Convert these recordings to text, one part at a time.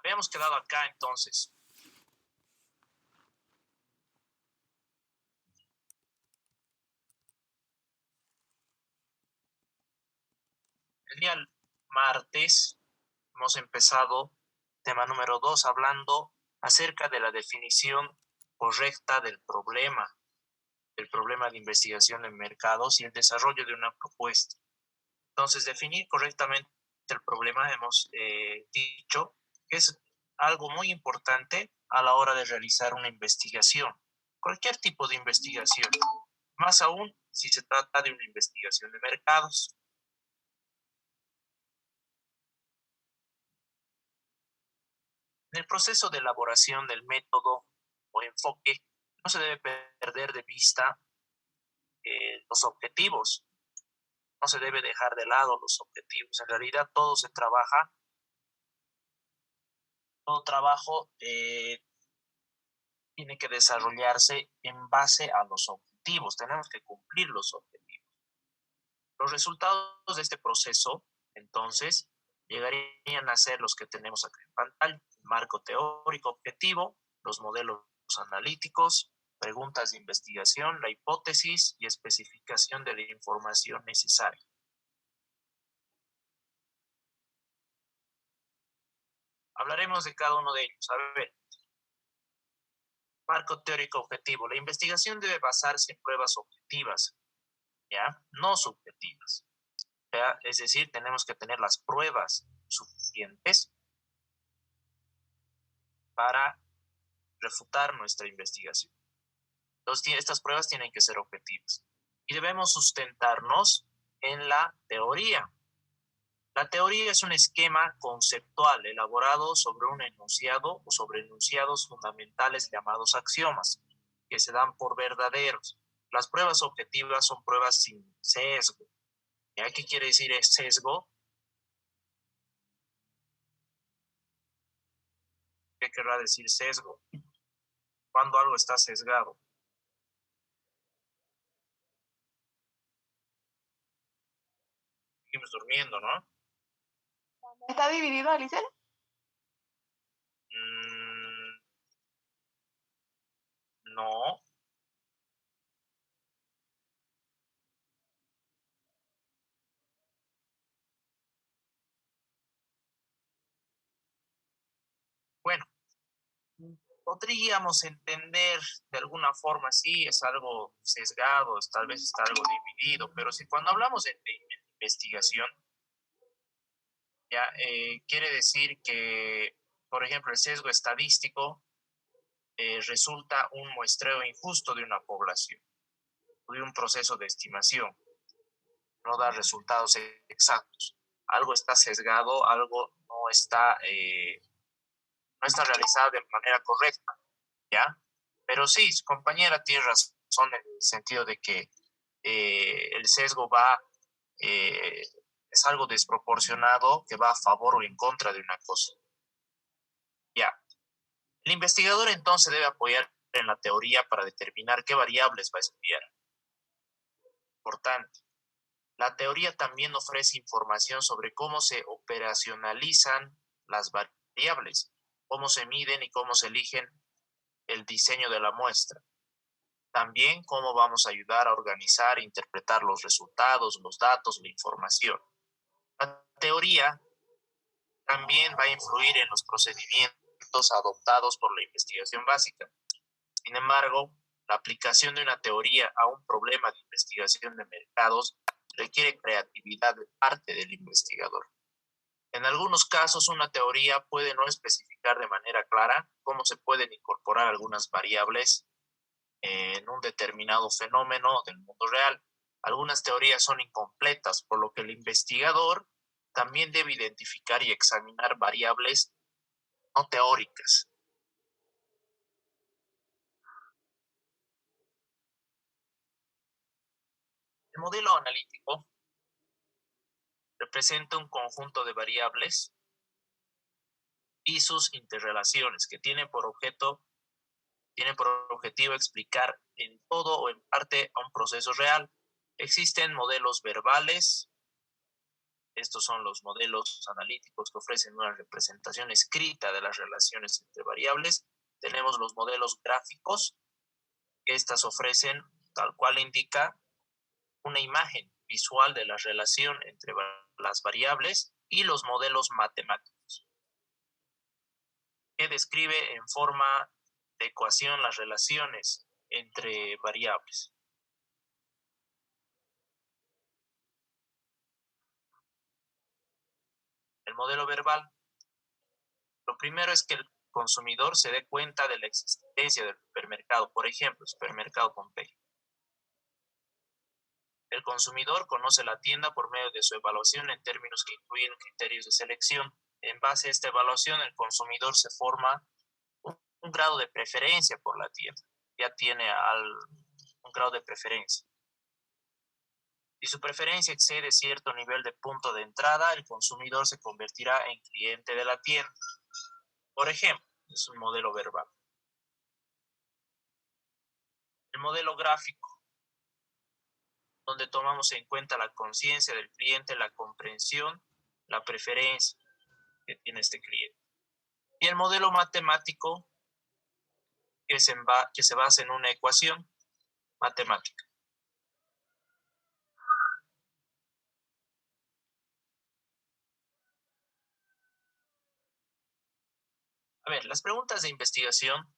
Habíamos quedado acá entonces. El día martes hemos empezado tema número 2 hablando acerca de la definición correcta del problema de investigación en mercados y el desarrollo de una propuesta. Entonces, definir correctamente el problema hemos dicho que es algo muy importante a la hora de realizar una investigación, cualquier tipo de investigación, más aún si se trata de una investigación de mercados. En el proceso de elaboración del método o enfoque, no se debe perder de vista los objetivos, no se debe dejar de lado los objetivos. En realidad todo trabajo tiene que desarrollarse en base a los objetivos. Tenemos que cumplir los objetivos. Los resultados de este proceso, entonces, llegarían a ser los que tenemos acá en pantalla: el marco teórico objetivo, los modelos analíticos, preguntas de investigación, la hipótesis y especificación de la información necesaria. Hablaremos de cada uno de ellos. A ver, marco teórico objetivo. La investigación debe basarse en pruebas objetivas, ¿ya? No subjetivas. ¿Ya? Es decir, tenemos que tener las pruebas suficientes para refutar nuestra investigación. Entonces, estas pruebas tienen que ser objetivas. Y debemos sustentarnos en la teoría. La teoría es un esquema conceptual elaborado sobre un enunciado o sobre enunciados fundamentales llamados axiomas, que se dan por verdaderos. Las pruebas objetivas son pruebas sin sesgo. ¿Ya? ¿Qué quiere decir sesgo? ¿Qué querrá decir sesgo? Cuando algo está sesgado. Seguimos durmiendo, ¿no? ¿Está dividido, Alicia? No. Bueno, podríamos entender de alguna forma, sí, es algo sesgado, tal vez está algo dividido, pero si cuando hablamos de investigación, ya quiere decir que, por ejemplo, el sesgo estadístico resulta un muestreo injusto de una población, de un proceso de estimación, no da resultados exactos. Algo está sesgado, algo no está realizado de manera correcta, ¿ya? Pero sí, su compañera tiene razón en el sentido de que el sesgo eh, es algo desproporcionado que va a favor o en contra de una cosa. Ya. El investigador entonces debe apoyar en la teoría para determinar qué variables va a estudiar. Importante. La teoría también ofrece información sobre cómo se operacionalizan las variables, cómo se miden y cómo se eligen el diseño de la muestra. También cómo vamos a ayudar a organizar e interpretar los resultados, los datos, la información. La teoría también va a influir en los procedimientos adoptados por la investigación básica. Sin embargo, la aplicación de una teoría a un problema de investigación de mercados requiere creatividad de parte del investigador. En algunos casos, una teoría puede no especificar de manera clara cómo se pueden incorporar algunas variables en un determinado fenómeno del mundo real. Algunas teorías son incompletas, por lo que el investigador también debe identificar y examinar variables no teóricas. El modelo analítico representa un conjunto de variables y sus interrelaciones que tienen por objetivo explicar en todo o en parte a un proceso real. Existen modelos verbales, Estos son los modelos analíticos que ofrecen una representación escrita de las relaciones entre variables. Tenemos los modelos gráficos. Estas ofrecen, tal cual indica, una imagen visual de la relación entre las variables, y los modelos matemáticos, que describe en forma de ecuación las relaciones entre variables. El modelo verbal. Lo primero es que el consumidor se dé cuenta de la existencia del supermercado, por ejemplo, el supermercado Pompeya. El consumidor conoce la tienda por medio de su evaluación en términos que incluyen criterios de selección. En base a esta evaluación, el consumidor se forma un grado de preferencia por la tienda. Ya tiene un grado de preferencia. Si su preferencia excede cierto nivel de punto de entrada, el consumidor se convertirá en cliente de la tienda. Por ejemplo, es un modelo verbal. El modelo gráfico, donde tomamos en cuenta la conciencia del cliente, la comprensión, la preferencia que tiene este cliente. Y el modelo matemático, que se basa en una ecuación matemática. A ver, las preguntas de investigación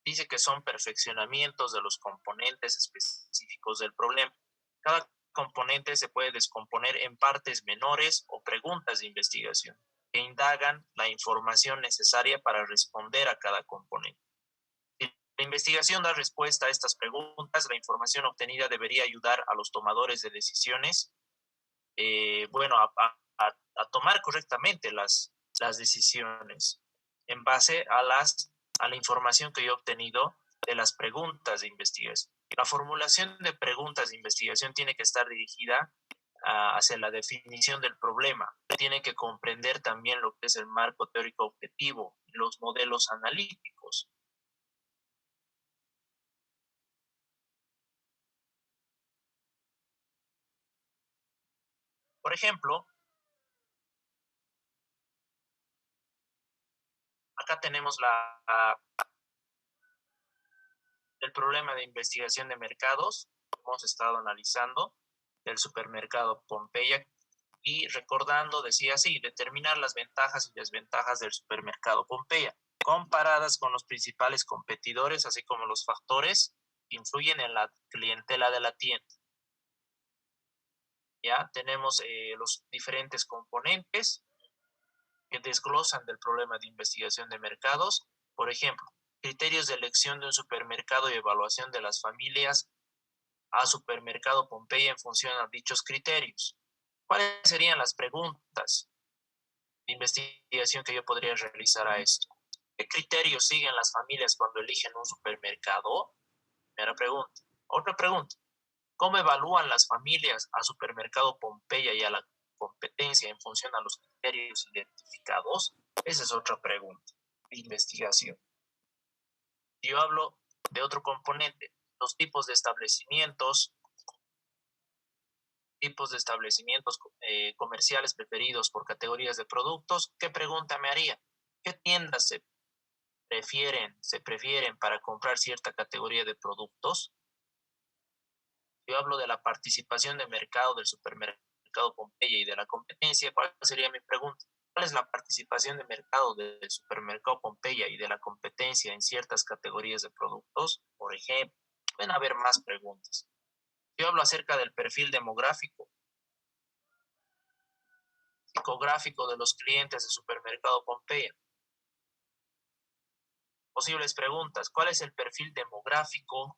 dice que son perfeccionamientos de los componentes específicos del problema. Cada componente se puede descomponer en partes menores o preguntas de investigación que indagan la información necesaria para responder a cada componente. Si la investigación da respuesta a estas preguntas, la información obtenida debería ayudar a los tomadores de decisiones, a tomar correctamente las decisiones en base a la información que yo he obtenido de las preguntas de investigación. La formulación de preguntas de investigación tiene que estar dirigida hacia la definición del problema. Tiene que comprender también lo que es el marco teórico objetivo, los modelos analíticos. Por ejemplo, acá tenemos el problema de investigación de mercados, hemos estado analizando, del supermercado Pompeya, y recordando, decía así, determinar las ventajas y desventajas del supermercado Pompeya, comparadas con los principales competidores, así como los factores que influyen en la clientela de la tienda. Ya tenemos los diferentes componentes que desglosan del problema de investigación de mercados. Por ejemplo, criterios de elección de un supermercado y evaluación de las familias a supermercado Pompeya en función a dichos criterios. ¿Cuáles serían las preguntas de investigación que yo podría realizar a esto? ¿Qué criterios siguen las familias cuando eligen un supermercado? Primera pregunta. Otra pregunta. ¿Cómo evalúan las familias a supermercado Pompeya y a la competencia en función a los criterios identificados? Esa es otra pregunta de investigación. Yo hablo de otro componente, los tipos de establecimientos comerciales preferidos por categorías de productos. ¿Qué pregunta me haría? ¿Qué tiendas se prefieren para comprar cierta categoría de productos? Yo hablo de la participación de mercado del supermercado Pompeya y de la competencia. ¿Cuál sería mi pregunta? ¿Cuál es la participación de mercado del supermercado Pompeya y de la competencia en ciertas categorías de productos? Por ejemplo, pueden haber más preguntas. Yo hablo acerca del perfil demográfico, psicográfico de los clientes del supermercado Pompeya. Posibles preguntas. ¿Cuál es el perfil demográfico,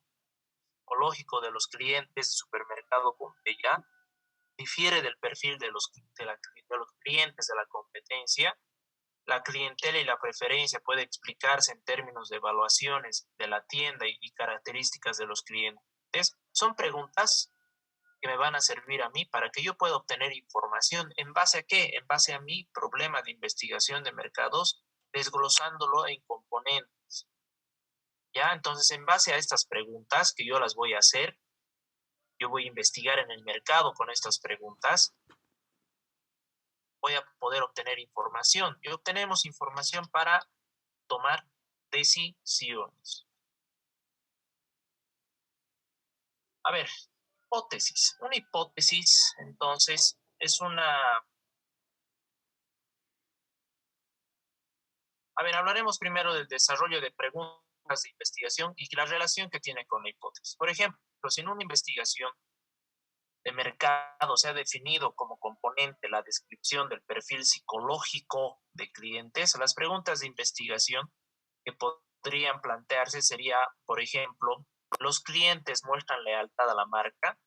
psicológico de los clientes del supermercado Pompeya? Difiere del perfil de los clientes de la competencia. La clientela y la preferencia puede explicarse en términos de evaluaciones de la tienda y características de los clientes. Son preguntas que me van a servir a mí para que yo pueda obtener información. ¿En base a qué? En base a mi problema de investigación de mercados, desglosándolo en componentes. ¿Ya? Entonces, en base a estas preguntas que yo las voy a hacer, yo voy a investigar en el mercado con estas preguntas. voy a poder obtener información. Y obtenemos información para tomar decisiones. A ver, hipótesis. Una hipótesis, entonces, es una... A ver, hablaremos primero del desarrollo de preguntas de investigación y la relación que tiene con la hipótesis. Por ejemplo, si en una investigación de mercado se ha definido como componente la descripción del perfil psicológico de clientes, las preguntas de investigación que podrían plantearse sería, por ejemplo, ¿los clientes muestran lealtad a la marca?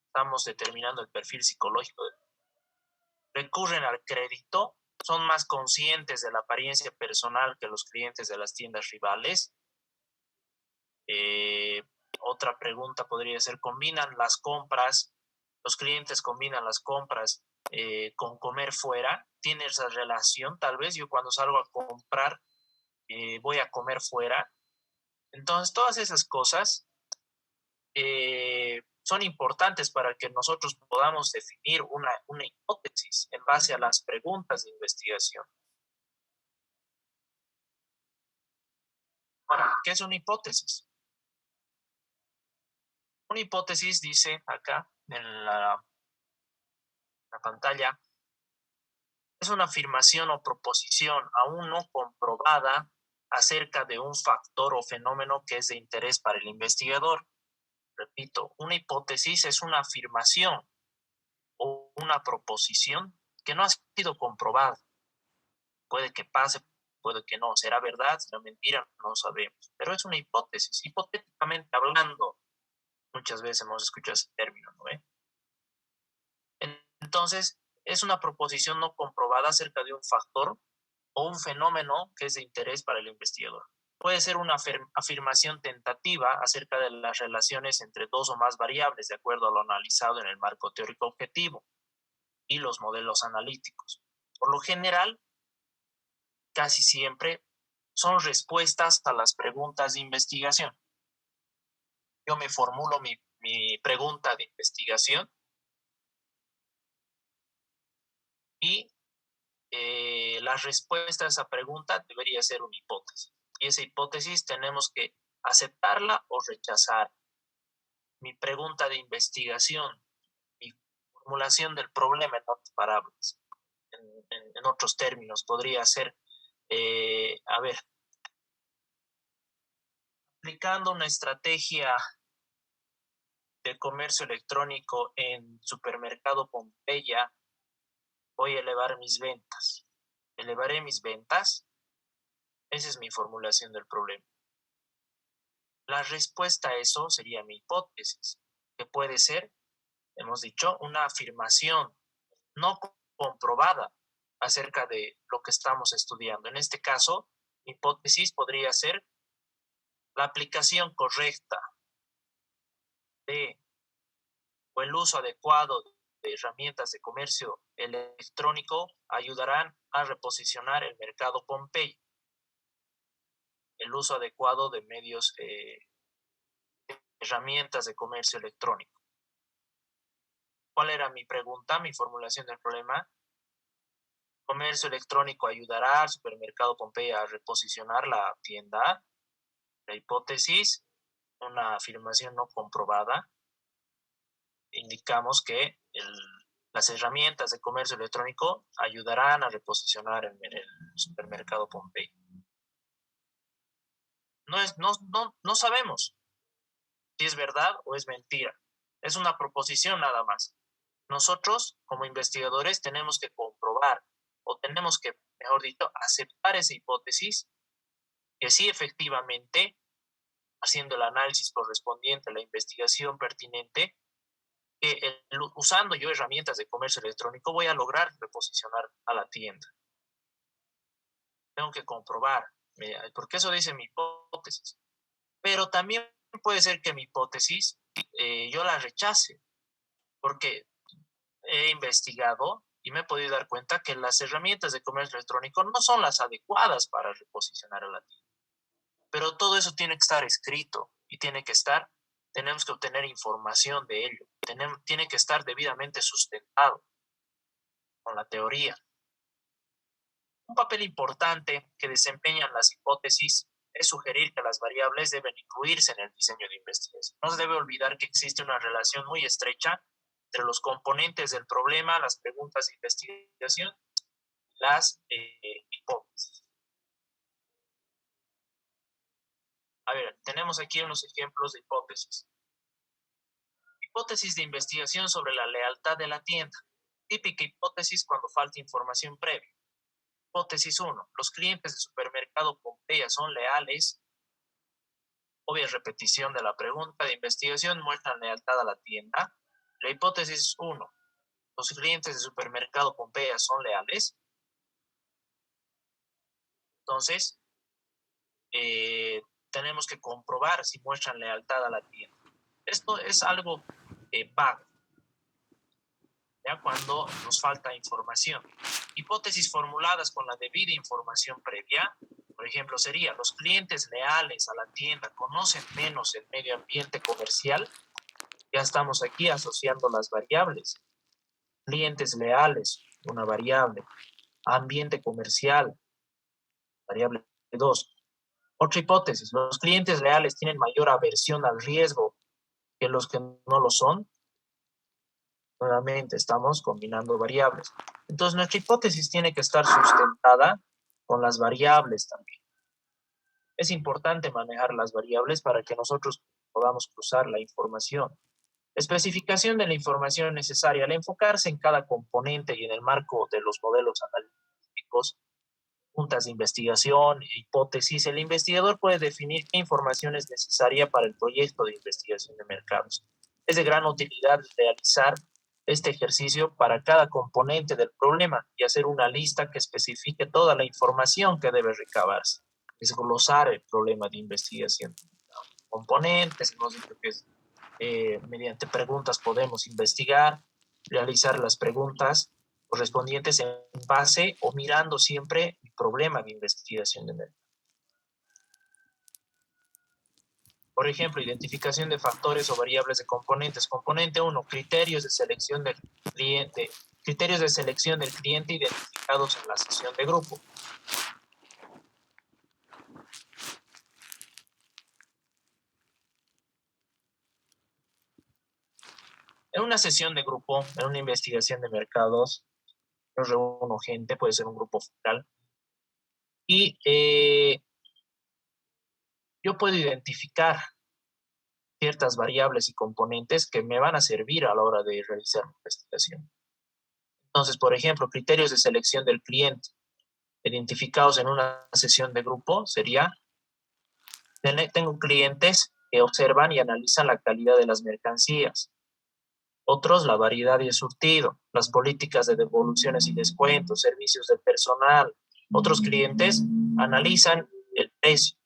Estamos determinando el perfil psicológico. ¿Recurren al crédito? ¿Son más conscientes de la apariencia personal que los clientes de las tiendas rivales? Otra pregunta podría ser, ¿combinan las compras? ¿Los clientes combinan las compras con comer fuera? ¿Tiene esa relación? Tal vez yo cuando salgo a comprar voy a comer fuera. Entonces, todas esas cosas son importantes para que nosotros podamos definir una hipótesis en base a las preguntas de investigación. Ahora, ¿qué es una hipótesis? Una hipótesis dice acá en la pantalla, es una afirmación o proposición aún no comprobada acerca de un factor o fenómeno que es de interés para el investigador. Repito, una hipótesis es una afirmación o una proposición que no ha sido comprobada. Puede que pase, puede que no. ¿Será verdad? ¿Será mentira? No sabemos. Pero es una hipótesis. Hipotéticamente hablando, muchas veces hemos escuchado ese término, ¿no? Entonces, es una proposición no comprobada acerca de un factor o un fenómeno que es de interés para el investigador. Puede ser una afirmación tentativa acerca de las relaciones entre dos o más variables, de acuerdo a lo analizado en el marco teórico objetivo y los modelos analíticos. Por lo general, casi siempre son respuestas a las preguntas de investigación. Yo me formulo mi pregunta de investigación y la respuesta a esa pregunta debería ser una hipótesis. Y esa hipótesis tenemos que aceptarla o rechazar. Mi pregunta de investigación, mi formulación del problema en otras palabras, en otros términos, podría ser, a ver, aplicando una estrategia de comercio electrónico en supermercado Pompeya, voy a elevar mis ventas. ¿Elevaré mis ventas? Esa es mi formulación del problema. La respuesta a eso sería mi hipótesis, que puede ser, hemos dicho, una afirmación no comprobada acerca de lo que estamos estudiando. En este caso, mi hipótesis podría ser la aplicación correcta de o el uso adecuado de herramientas de comercio electrónico ayudarán a reposicionar el mercado Pompey. El uso adecuado de medios, herramientas de comercio electrónico. ¿Cuál era mi pregunta, mi formulación del problema? ¿Comercio electrónico ayudará al supermercado Pompey a reposicionar la tienda? La hipótesis, una afirmación no comprobada. Indicamos que las herramientas de comercio electrónico ayudarán a reposicionar el supermercado Pompey. No sabemos si es verdad o es mentira. Es una proposición nada más. Nosotros, como investigadores, tenemos que comprobar o tenemos que, mejor dicho, aceptar esa hipótesis que sí efectivamente, haciendo el análisis correspondiente a la investigación pertinente, que usando yo herramientas de comercio electrónico voy a lograr reposicionar a la tienda. Tengo que comprobar, porque eso dice mi hipótesis. Pero también puede ser que mi hipótesis yo la rechace, porque he investigado y me he podido dar cuenta que las herramientas de comercio electrónico no son las adecuadas para reposicionar a la tienda. Pero todo eso tiene que estar escrito y tenemos que obtener información de ello, tiene que estar debidamente sustentado. con la teoría. Un papel importante que desempeñan las hipótesis es sugerir que las variables deben incluirse en el diseño de investigación. No se debe olvidar que existe una relación muy estrecha entre los componentes del problema, las preguntas de investigación, las hipótesis. A ver, tenemos aquí unos ejemplos de hipótesis. Hipótesis de investigación sobre la lealtad de la tienda. Típica hipótesis cuando falta información previa. Hipótesis 1. Los clientes de supermercado Pompeya son leales. Obvia repetición de la pregunta de investigación muestran lealtad a la tienda. La hipótesis 1. Los clientes de supermercado Pompeya son leales. Entonces, tenemos que comprobar si muestran lealtad a la tienda. Esto es algo vago, ¿ya? Cuando nos falta información. Hipótesis formuladas con la debida información previa, por ejemplo, sería: los clientes leales a la tienda conocen menos el medio ambiente comercial. Ya estamos aquí asociando las variables. Clientes leales, una variable. Ambiente comercial, variable 2. Otra hipótesis: los clientes leales tienen mayor aversión al riesgo que los que no lo son. Nuevamente estamos combinando variables. Entonces nuestra hipótesis tiene que estar sustentada con las variables también. Es importante manejar las variables para que nosotros podamos cruzar la información. Especificación de la información necesaria. Al enfocarse en cada componente y en el marco de los modelos analíticos, juntas de investigación, hipótesis, el investigador puede definir qué información es necesaria para el proyecto de investigación de mercados. Es de gran utilidad realizar este ejercicio para cada componente del problema y hacer una lista que especifique toda la información que debe recabarse. Desglosar el problema de investigación. Componentes, hemos dicho que es, mediante preguntas podemos investigar, realizar las preguntas correspondientes en base o mirando siempre el problema de investigación de mercado. Por ejemplo, identificación de factores o variables de componentes. Componente 1, criterios de selección del cliente. Criterios de selección del cliente identificados en la sesión de grupo. En una sesión de grupo, en una investigación de mercados, yo reúno gente, puede ser un grupo focal, y yo puedo identificar ciertas variables y componentes que me van a servir a la hora de realizar mi investigación. Entonces, por ejemplo, criterios de selección del cliente identificados en una sesión de grupo sería: tengo clientes que observan y analizan la calidad de las mercancías. Otros, la variedad y el surtido, las políticas de devoluciones y descuentos, servicios de personal. Otros clientes analizan el precio,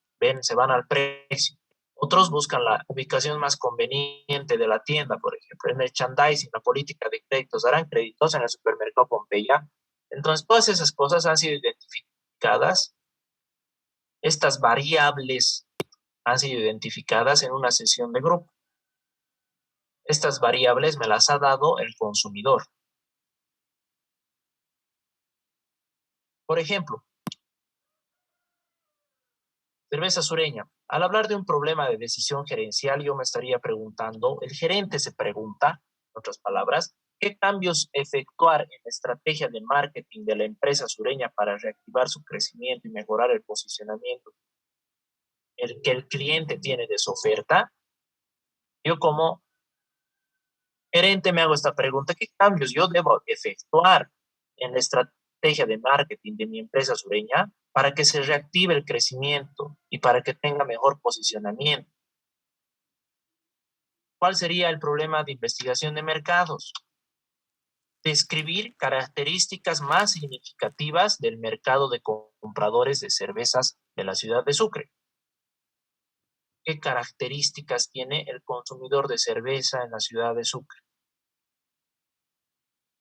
se van al precio. Otros buscan la ubicación más conveniente de la tienda, por ejemplo, el merchandising, la política de créditos. ¿Darán créditos en el supermercado Pompeya? Entonces, todas esas cosas han sido identificadas. Estas variables han sido identificadas en una sesión de grupo. Estas variables me las ha dado el consumidor. Por ejemplo, cerveza sureña. Al hablar de un problema de decisión gerencial, yo me estaría preguntando, el gerente se pregunta, en otras palabras, ¿qué cambios efectuar en la estrategia de marketing de la empresa sureña para reactivar su crecimiento y mejorar el posicionamiento que el cliente tiene de su oferta? Yo como gerente me hago esta pregunta: ¿qué cambios yo debo efectuar en la estrategia de marketing de mi empresa sureña para que se reactive el crecimiento y para que tenga mejor posicionamiento? ¿Cuál sería el problema de investigación de mercados? Describir características más significativas del mercado de compradores de cervezas de la ciudad de Sucre. ¿Qué características tiene el consumidor de cerveza en la ciudad de Sucre?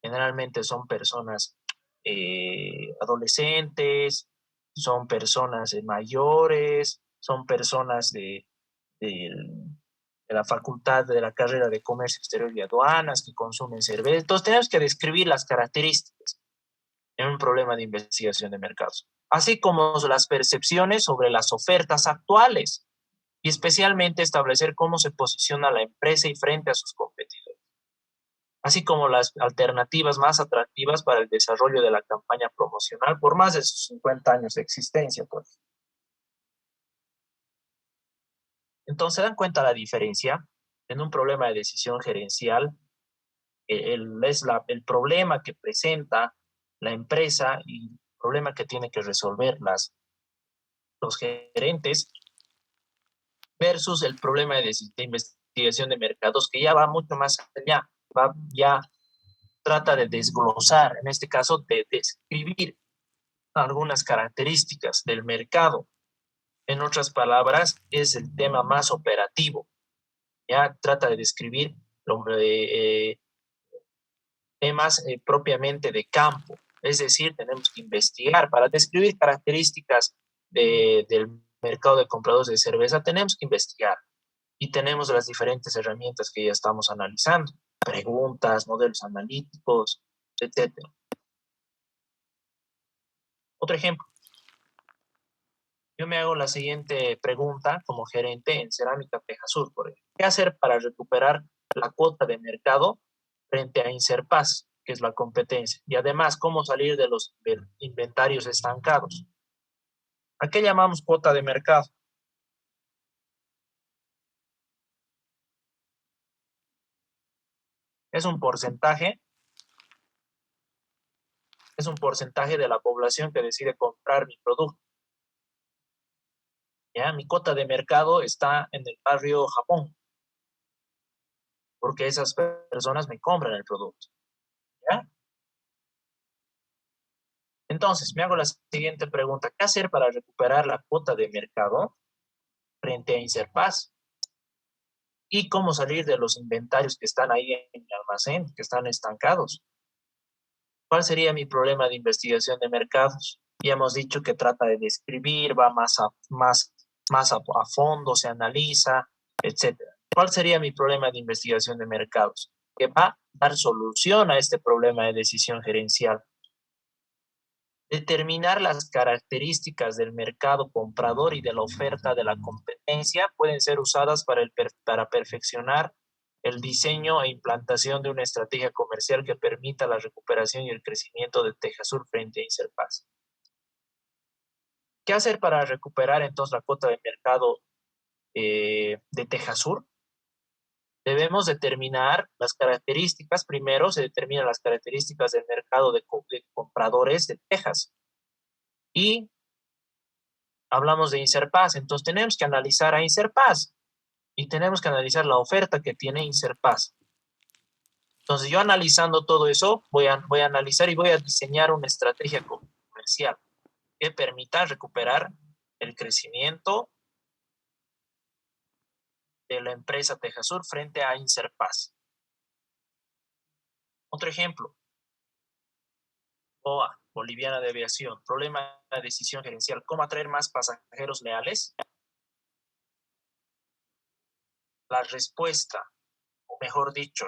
Generalmente son personas adolescentes, son personas mayores, son personas de la facultad de la carrera de comercio exterior y aduanas que consumen cerveza. Entonces tenemos que describir las características. en un problema de investigación de mercados, así como las percepciones sobre las ofertas actuales y especialmente establecer cómo se posiciona la empresa y frente a sus competidores, así como las alternativas más atractivas para el desarrollo de la campaña promocional por más de sus 50 años de existencia. Pues. Entonces, ¿se dan cuenta la diferencia? En un problema de decisión gerencial, el problema que presenta la empresa y el problema que tiene que resolver los gerentes versus el problema de investigación de mercados que ya va mucho más allá, ya trata de desglosar, en este caso de describir algunas características del mercado. En otras palabras, es el tema más operativo, ya trata de describir temas propiamente de campo, es decir, tenemos que investigar para describir características del mercado de compradores de cerveza, tenemos que investigar y tenemos las diferentes herramientas que ya estamos analizando, preguntas, modelos analíticos, etcétera. Otro ejemplo, yo me hago la siguiente pregunta como gerente en Cerámica Tejasur, por ejemplo. ¿Qué hacer para recuperar la cuota de mercado frente a Inserpaz, que es la competencia? Y además, ¿cómo salir de los inventarios estancados? ¿A qué llamamos cuota de mercado? Es un porcentaje de la población que decide comprar mi producto. ¿Ya? Mi cuota de mercado está en el barrio Japón, porque esas personas me compran el producto. ¿Ya? Entonces, me hago la siguiente pregunta. ¿Qué hacer para recuperar la cuota de mercado frente a Inserpaz? ¿Y cómo salir de los inventarios que están ahí en el almacén, que están estancados? ¿Cuál sería mi problema de investigación de mercados? Ya hemos dicho que trata de describir, va más a fondo, se analiza, etcétera. ¿Cuál sería mi problema de investigación de mercados? Que va a dar solución a este problema de decisión gerencial. Determinar las características del mercado comprador y de la oferta de la competencia pueden ser usadas para perfeccionar el diseño e implantación de una estrategia comercial que permita la recuperación y el crecimiento de Tejasur frente a Inserpaz. ¿Qué hacer para recuperar entonces la cuota de mercado de Tejasur? Debemos determinar las características. Primero se determinan las características del mercado de compradores de Texas. Y hablamos de Inserpaz, entonces tenemos que analizar a Inserpaz y tenemos que analizar la oferta que tiene Inserpaz. Entonces yo analizando todo eso, voy a analizar y voy a diseñar una estrategia comercial que permita recuperar el crecimiento de la empresa Tejasur frente a Inserpaz. Otro ejemplo, BOA, Boliviana de Aviación, problema de decisión gerencial, ¿cómo atraer más pasajeros leales? La respuesta, o mejor dicho,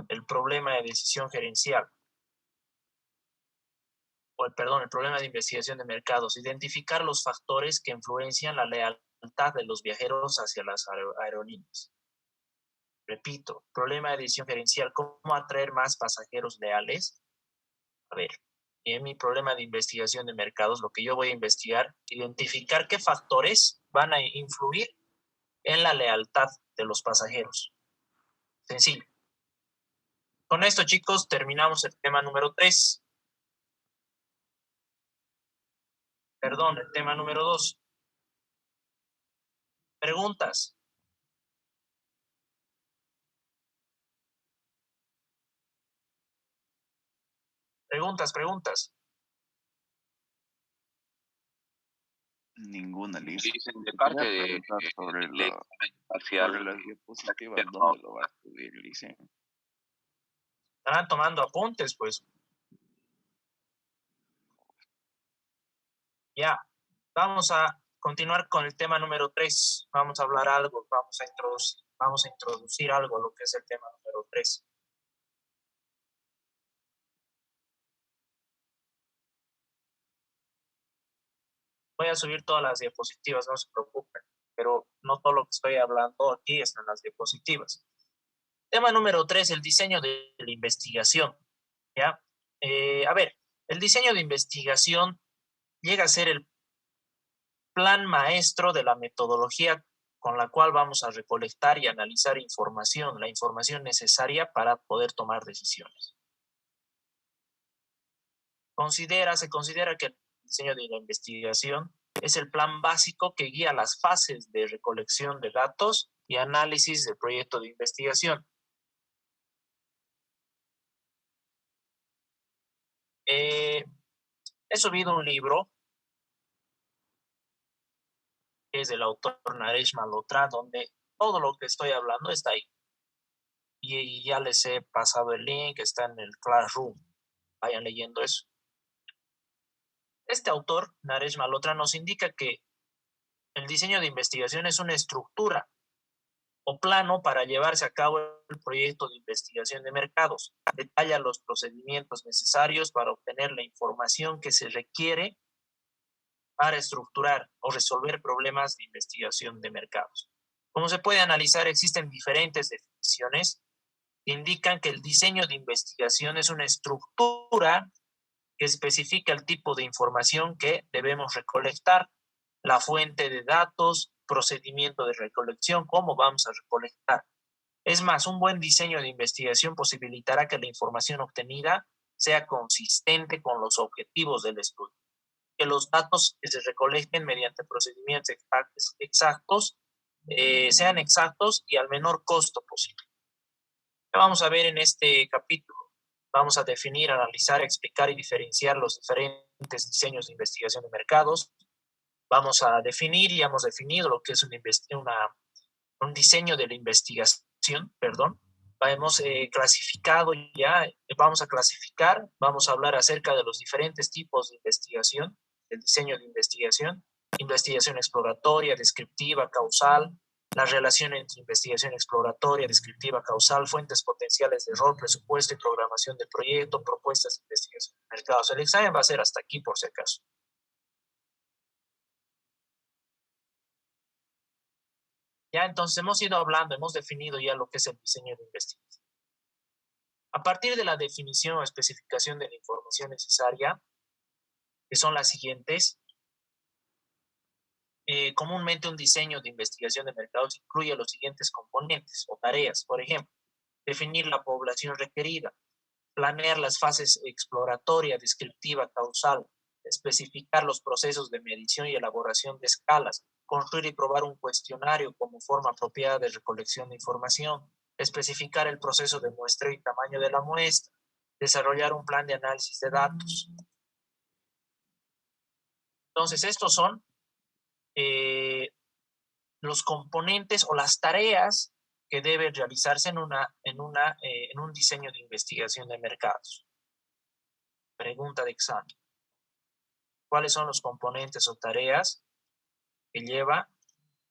el problema de decisión gerencial, el problema de investigación de mercados, identificar los factores que influencian la lealtad de los viajeros hacia las aerolíneas. Repito, problema de decisión gerencial, ¿cómo atraer más pasajeros leales? A ver, en mi problema de investigación de mercados, lo que yo voy a investigar, identificar qué factores van a influir en la lealtad de los pasajeros. Sencillo. Con esto, chicos, terminamos el tema número 3. Perdón, el tema número 2. Preguntas. Preguntas. Ninguna lista. Dicen de parte Quería de preguntar sobre el examen parcial. sobre las diapositivas, ¿dónde lo va a subir, Lice? Estarán tomando apuntes, pues. Ya, vamos a continuar con el tema número 3. Vamos a hablar algo, vamos a introducir algo, lo que es el tema número 3. Voy a subir todas las diapositivas, no se preocupen, pero no todo lo que estoy hablando aquí está en las diapositivas. Tema número 3, el diseño de la investigación. ¿Ya? A ver, el diseño de investigación llega a ser el plan maestro de la metodología con la cual vamos a recolectar y analizar información, la información necesaria para poder tomar decisiones. Se considera que el diseño de la investigación es el plan básico que guía las fases de recolección de datos y análisis del proyecto de investigación. He subido un libro que es del autor Naresh Malhotra, donde todo lo que estoy hablando está ahí. Y ya les he pasado el link, está en el Classroom. Vayan leyendo eso. Este autor, Naresh Malhotra, nos indica que el diseño de investigación es una estructura o plano para llevarse a cabo el proyecto de investigación de mercados. Detalla los procedimientos necesarios para obtener la información que se requiere para estructurar o resolver problemas de investigación de mercados. Como se puede analizar, existen diferentes definiciones que indican que el diseño de investigación es una estructura que especifica el tipo de información que debemos recolectar, la fuente de datos, procedimiento de recolección, cómo vamos a recolectar. Es más, un buen diseño de investigación posibilitará que la información obtenida sea consistente con los objetivos del estudio, que los datos que se recolecten mediante procedimientos exactos sean exactos y al menor costo posible. ¿Qué vamos a ver en este capítulo? Vamos a definir, analizar, explicar y diferenciar los diferentes diseños de investigación de mercados. Vamos a definir y hemos definido lo que es un diseño de la investigación, perdón. Hemos clasificado ya, vamos a clasificar, vamos a hablar acerca de los diferentes tipos de investigación, el diseño de investigación exploratoria, descriptiva, causal, la relación entre investigación exploratoria, descriptiva, causal, fuentes potenciales de error, presupuesto y programación del proyecto, propuestas de investigación de mercados. El examen va a ser hasta aquí por si acaso. Ya entonces hemos ido hablando, hemos definido ya lo que es el diseño de investigación. A partir de la definición o especificación de la información necesaria, que son las siguientes, comúnmente un diseño de investigación de mercados incluye los siguientes componentes o tareas. Por ejemplo, definir la población requerida, planear las fases exploratoria, descriptiva, causal, especificar los procesos de medición y elaboración de escalas, construir y probar un cuestionario como forma apropiada de recolección de información, especificar el proceso de muestreo y tamaño de la muestra, desarrollar un plan de análisis de datos. Entonces, estos son los componentes o las tareas que deben realizarse en un diseño de investigación de mercados. Pregunta de examen. ¿Cuáles son los componentes o tareas que lleva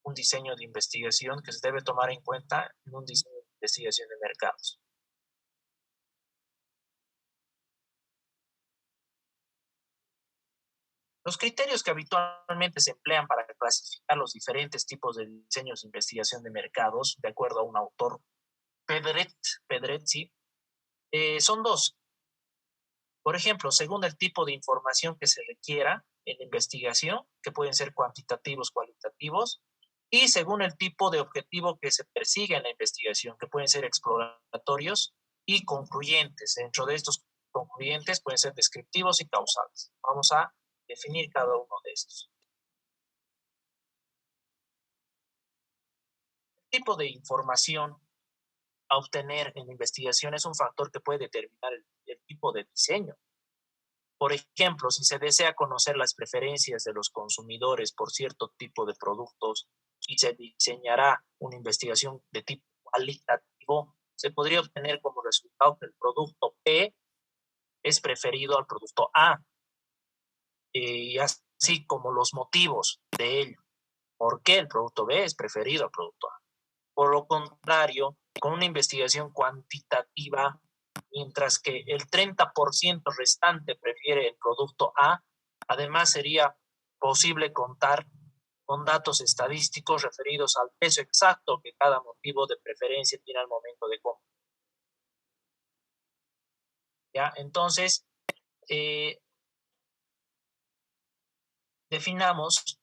un diseño de investigación que se debe tomar en cuenta en un diseño de investigación de mercados? Los criterios que habitualmente se emplean para clasificar los diferentes tipos de diseños de investigación de mercados, de acuerdo a un autor, Pedretti, son dos. Por ejemplo, según el tipo de información que se requiera en la investigación, que pueden ser cuantitativos, cualitativos, y según el tipo de objetivo que se persigue en la investigación, que pueden ser exploratorios y concluyentes. Dentro de estos concluyentes pueden ser descriptivos y causales. Vamos a definir cada uno de estos. El tipo de información a obtener en la investigación es un factor que puede determinar el tipo de diseño. Por ejemplo, si se desea conocer las preferencias de los consumidores por cierto tipo de productos y se diseñará una investigación de tipo cualitativo, se podría obtener como resultado que el producto P es preferido al producto A, y así como los motivos de ello. ¿Por qué el producto B es preferido al producto A? Por lo contrario, con una investigación cuantitativa, mientras que el 30% restante prefiere el producto A, además sería posible contar con datos estadísticos referidos al peso exacto que cada motivo de preferencia tiene al momento de compra. ¿Ya? Entonces, definamos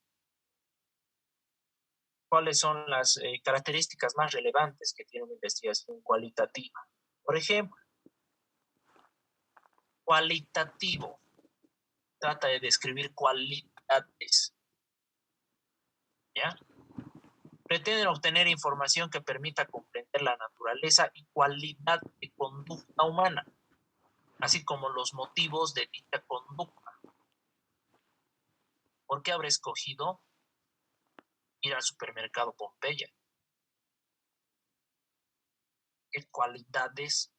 cuáles son las características más relevantes que tiene una investigación cualitativa. Por ejemplo, cualitativo trata de describir cualidades. ¿Ya? Pretenden obtener información que permita comprender la naturaleza y cualidad de conducta humana, así como los motivos de dicha conducta. ¿Por qué habré escogido ir al supermercado Pompeya? ¿Qué cualidades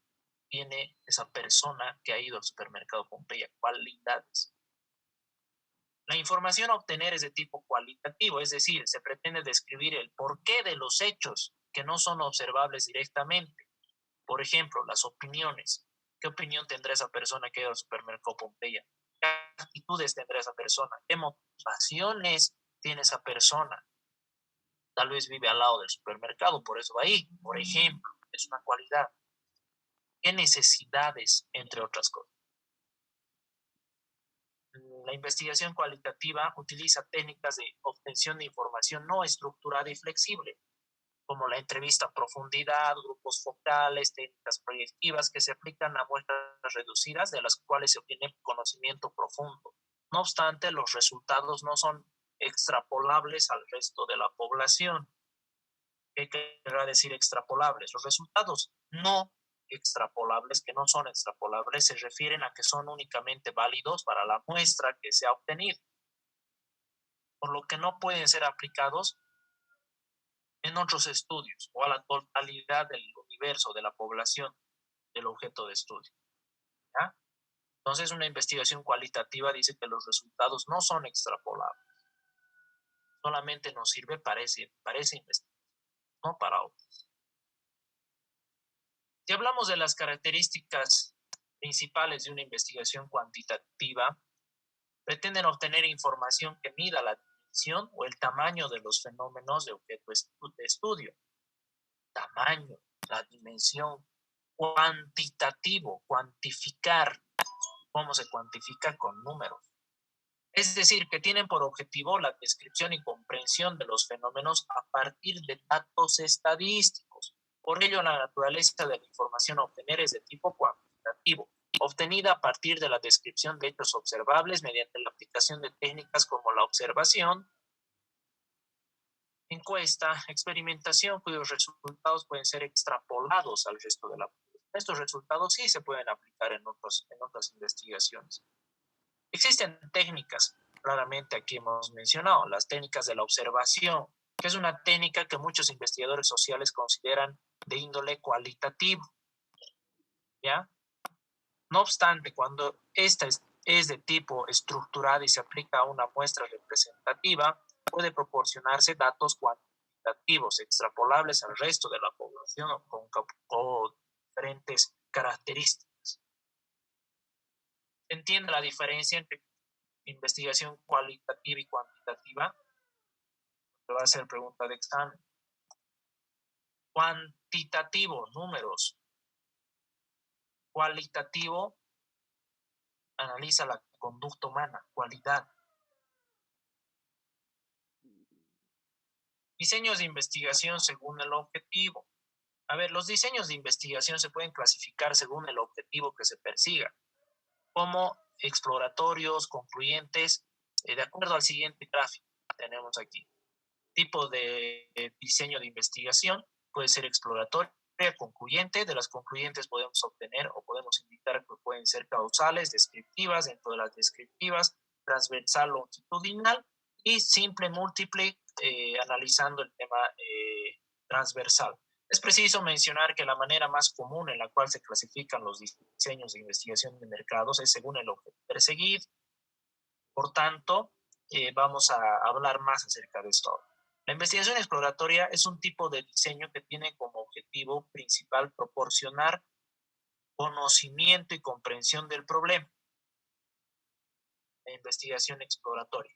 tiene esa persona que ha ido al supermercado Pompeya? Cualidades. La información a obtener es de tipo cualitativo, es decir, se pretende describir el porqué de los hechos que no son observables directamente. Por ejemplo, las opiniones. ¿Qué opinión tendrá esa persona que ha ido al supermercado Pompeya? ¿Qué actitudes tendrá esa persona? ¿Qué motivaciones tiene esa persona? Tal vez vive al lado del supermercado, por eso va ahí. Por ejemplo, es una cualidad. ¿Qué necesidades, entre otras cosas? La investigación cualitativa utiliza técnicas de obtención de información no estructurada y flexible, como la entrevista a profundidad, grupos focales, técnicas proyectivas que se aplican a muestras reducidas de las cuales se obtiene conocimiento profundo. No obstante, los resultados no son extrapolables al resto de la población. ¿Qué querrá decir extrapolables? Los resultados no extrapolables, que no son extrapolables, se refieren a que son únicamente válidos para la muestra que se ha obtenido, por lo que no pueden ser aplicados en otros estudios o a la totalidad del universo de la población del objeto de estudio. ¿Ya? Entonces, una investigación cualitativa dice que los resultados no son extrapolables, solamente nos sirve para esa investigación, no para otras. Si hablamos de las características principales de una investigación cuantitativa, pretenden obtener información que mida la dimensión o el tamaño de los fenómenos de objeto de estudio. Tamaño, la dimensión, cuantitativo, cuantificar. ¿Cómo se cuantifica? Con números. Es decir, que tienen por objetivo la descripción y comprensión de los fenómenos a partir de datos estadísticos. Por ello, la naturaleza de la información a obtener es de tipo cuantitativo, obtenida a partir de la descripción de hechos observables mediante la aplicación de técnicas como la observación, encuesta, experimentación, cuyos resultados pueden ser extrapolados al resto de la población. Estos resultados sí se pueden aplicar en otras investigaciones. Existen técnicas, claramente aquí hemos mencionado, las técnicas de la observación, que es una técnica que muchos investigadores sociales consideran de índole cualitativo. ¿Ya? No obstante, cuando esta es de tipo estructurada y se aplica a una muestra representativa, puede proporcionarse datos cuantitativos extrapolables al resto de la población con diferentes características. ¿Se entiende la diferencia entre investigación cualitativa y cuantitativa? Te va a hacer pregunta de examen. Cuantitativo, números. Cualitativo, analiza la conducta humana, cualidad. Diseños de investigación según el objetivo. A ver, los diseños de investigación se pueden clasificar según el objetivo que se persiga, como exploratorios, concluyentes, de acuerdo al siguiente gráfico que tenemos aquí. Tipo de diseño de investigación puede ser exploratoria, concluyente. De las concluyentes podemos obtener o podemos indicar que pueden ser causales, descriptivas, dentro de las descriptivas, transversal, longitudinal y simple, múltiple, analizando el tema transversal. Es preciso mencionar que la manera más común en la cual se clasifican los diseños de investigación de mercados es según el objeto perseguido. Por tanto, vamos a hablar más acerca de esto ahora. La investigación exploratoria es un tipo de diseño que tiene como objetivo principal proporcionar conocimiento y comprensión del problema. La investigación exploratoria.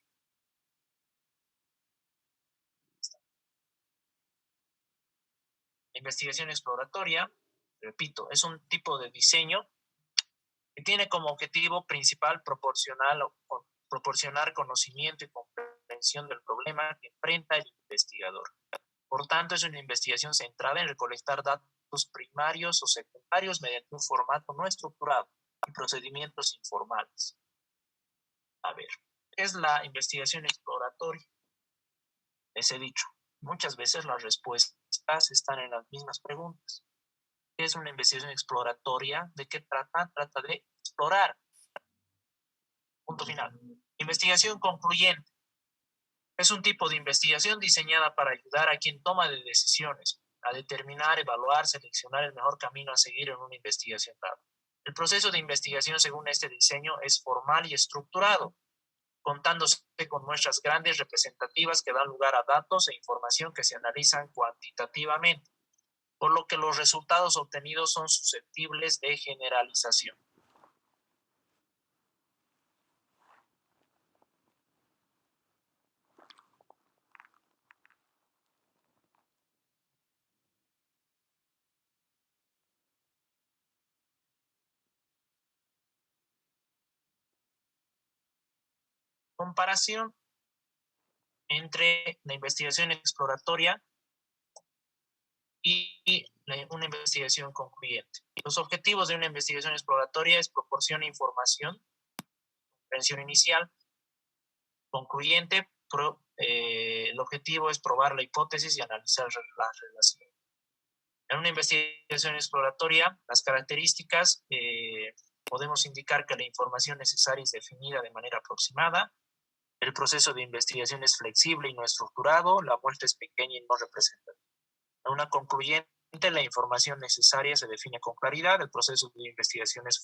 La investigación exploratoria, repito, es un tipo de diseño que tiene como objetivo principal proporcionar conocimiento y comprensión del problema que enfrenta el investigador. Por tanto, es una investigación centrada en recolectar datos primarios o secundarios mediante un formato no estructurado y procedimientos informales. A ver, ¿qué es la investigación exploratoria? Les he dicho, muchas veces las respuestas están en las mismas preguntas. ¿Qué es una investigación exploratoria? ¿De qué trata? Trata de explorar. Punto final. Investigación concluyente. Es un tipo de investigación diseñada para ayudar a quien toma de decisiones a determinar, evaluar, seleccionar el mejor camino a seguir en una investigación dada. El proceso de investigación según este diseño es formal y estructurado, contándose con muestras grandes representativas que dan lugar a datos e información que se analizan cuantitativamente, por lo que los resultados obtenidos son susceptibles de generalización. Comparación entre la investigación exploratoria y una investigación concluyente. Los objetivos de una investigación exploratoria es proporcionar información, comprensión inicial, concluyente, el objetivo es probar la hipótesis y analizar las relaciones. En una investigación exploratoria, las características, podemos indicar que la información necesaria es definida de manera aproximada, el proceso de investigación es flexible y no estructurado, la muestra es pequeña y no representativa. En una concluyente, la información necesaria se define con claridad, el proceso de investigación es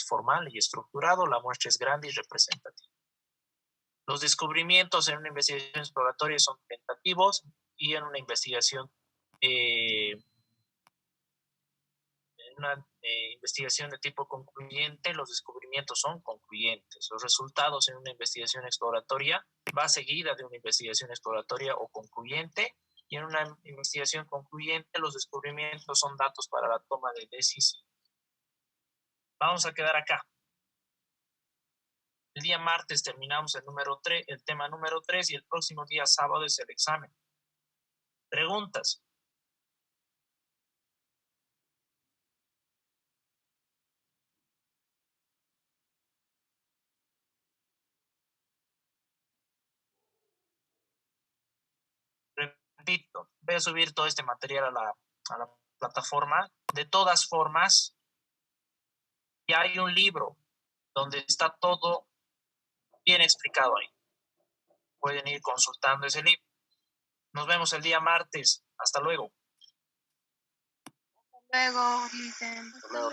formal y estructurado, la muestra es grande y representativa. Los descubrimientos en una investigación exploratoria son tentativos y en una investigación investigación de tipo concluyente, los descubrimientos son concluyentes. Los resultados en una investigación exploratoria va seguida de una investigación exploratoria o concluyente, y en una investigación concluyente los descubrimientos son datos para la toma de decisión. Vamos a quedar acá. El día martes terminamos el tema número 3 y el próximo día sábado es el examen. Preguntas. Repito, voy a subir todo este material a la plataforma. De todas formas, ya hay un libro donde está todo bien explicado ahí. Pueden ir consultando ese libro. Nos vemos el día martes. Hasta luego. Luego, dicen.